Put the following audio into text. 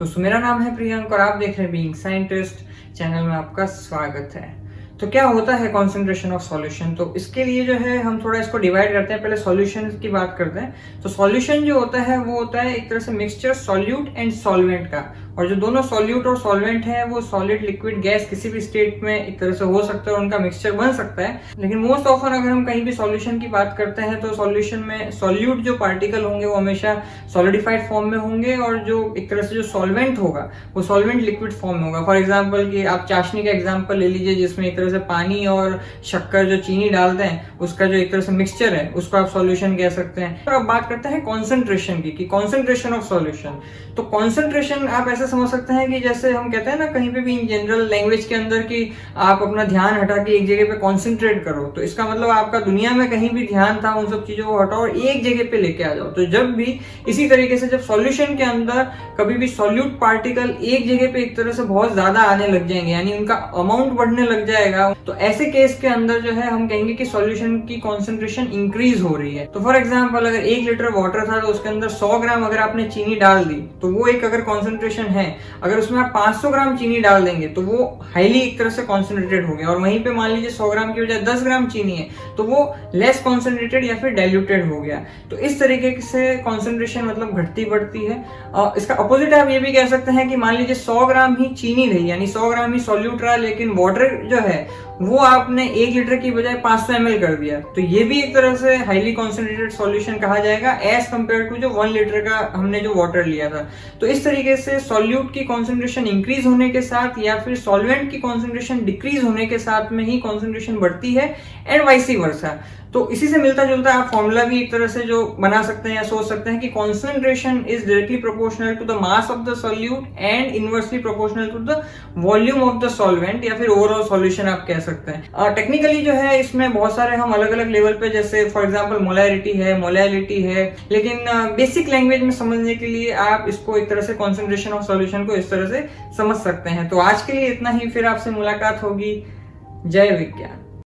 दोस्तों मेरा नाम है प्रियंक और आप देख रहे हैं बीइंग साइंटिस्ट चैनल में आपका स्वागत है। तो क्या होता है कॉन्सेंट्रेशन ऑफ सॉल्यूशन? तो इसके लिए जो है हम थोड़ा इसको डिवाइड करते हैं। पहले सॉल्यूशन की बात करते हैं। तो सॉल्यूशन जो होता है वो होता है एक तरह से मिक्सचर सॉल्यूट एंड सॉल्वेंट का, और जो दोनों सॉल्यूट और सॉल्वेंट है वो सॉलिड लिक्विड गैस किसी भी स्टेट में एक तरह से हो सकता है और उनका मिक्सचर बन सकता है। लेकिन मोस्ट ऑफन अगर हम कहीं भी सॉल्यूशन की बात करते हैं तो सॉल्यूशन में सॉल्यूट जो पार्टिकल होंगे वो हमेशा सॉलिडिफाइड फॉर्म में होंगे और जो एक तरह से जो सॉल्वेंट होगा वो सॉल्वेंट लिक्विड फॉर्म में होगा। फॉर एग्जाम्पल कि आप चाशनी का एग्जाम्पल ले लीजिए जिसमें एक तरह से पानी और शक्कर जो चीनी डालते हैं उसका जो एक तरह से मिक्सचर है उसको आप सॉल्यूशन कह सकते हैं। तो अब बात करते हैं कॉन्सेंट्रेशन की, कॉन्सेंट्रेशन ऑफ सॉल्यूशन। तो कॉन्सेंट्रेशन आप ऐसे समझ सकते हैं कि जैसे हम कहते हैं ना कहीं पे भी इन जनरल लैंग्वेज के अंदर कि आप अपना ध्यान हटा के एक जगह पे कॉन्सेंट्रेट करो, तो इसका मतलब आपका दुनिया में कहीं भी ध्यान था उन सब चीजों को हटाओ और एक जगह पे लेके आ जाओ। तो जब भी इसी तरीके से जब सॉल्यूशन के अंदर कभी भी सॉल्यूट पार्टिकल एक जगह पे एक तरह से बहुत ज्यादा आने लग जाएंगे, यानी उनका अमाउंट बढ़ने लग जाएगा, तो ऐसे केस के अंदर जो है हम कहेंगे कि सॉल्यूशन की कॉन्सेंट्रेशन इंक्रीज हो रही है। तो फॉर एग्जांपल अगर 1 लीटर वाटर था तो उसके अंदर 100 ग्राम अगर आपने चीनी डाल दी तो वो एक अगर कॉन्सेंट्रेशन है। अगर उसमें आप 500 ग्राम चीनी डाल देंगे तो वो हाईली एक तरह से कॉन्सेंट्रेटेड हो गया, और वहीं पे मान लीजिए 100 ग्राम की बजाय 10 ग्राम चीनी है तो वो लेस कॉन्सेंट्रेटेड या फिर डाइल्यूटेड हो गया। तो इस तरीके से कॉन्सेंट्रेशन मतलब घटती बढ़ती है। इसका अपोजिट आप ये भी कह सकते हैं कि मान लीजिए 100 ग्राम ही चीनी रही, यानी 100 ग्राम ही सॉल्यूट रहा, लेकिन वाटर जो है वो आपने 1 लीटर की बजाय 500 ml कर दिया, तो ये भी एक तरह से हाईली कॉन्सेंट्रेटेड सॉल्यूशन कहा जाएगा एज कंपेयर टू जो 1 लीटर का हमने जो वाटर लिया था। तो इस तरीके से सॉल्यूट की कॉन्सेंट्रेशन इंक्रीज होने के साथ या फिर सॉल्वेंट की कॉन्सेंट्रेशन डिक्रीज होने के साथ में ही कॉन्सेंट्रेशन बढ़ती है, एंड वाइस वर्सा। तो इसी से मिलता जुलता आप फॉर्मूला भी एक तरह से जो बना सकते हैं या सोच सकते हैं कि concentration is directly proportional to the mass of the solute and inversely proportional to the volume of the solvent, या फिर ओवरऑल सॉल्यूशन आप कह सकते हैं। टेक्निकली जो है इसमें बहुत सारे हम अलग अलग लेवल पे, जैसे फॉर एग्जांपल मोलैरिटी है, मोलैलिटी है, लेकिन बेसिक लैंग्वेज में समझने के लिए आप इसको एक तरह से कॉन्सेंट्रेशन ऑफ सॉल्यूशन को इस तरह से समझ सकते हैं। तो आज के लिए इतना ही, फिर आपसे मुलाकात होगी। जय विज्ञान।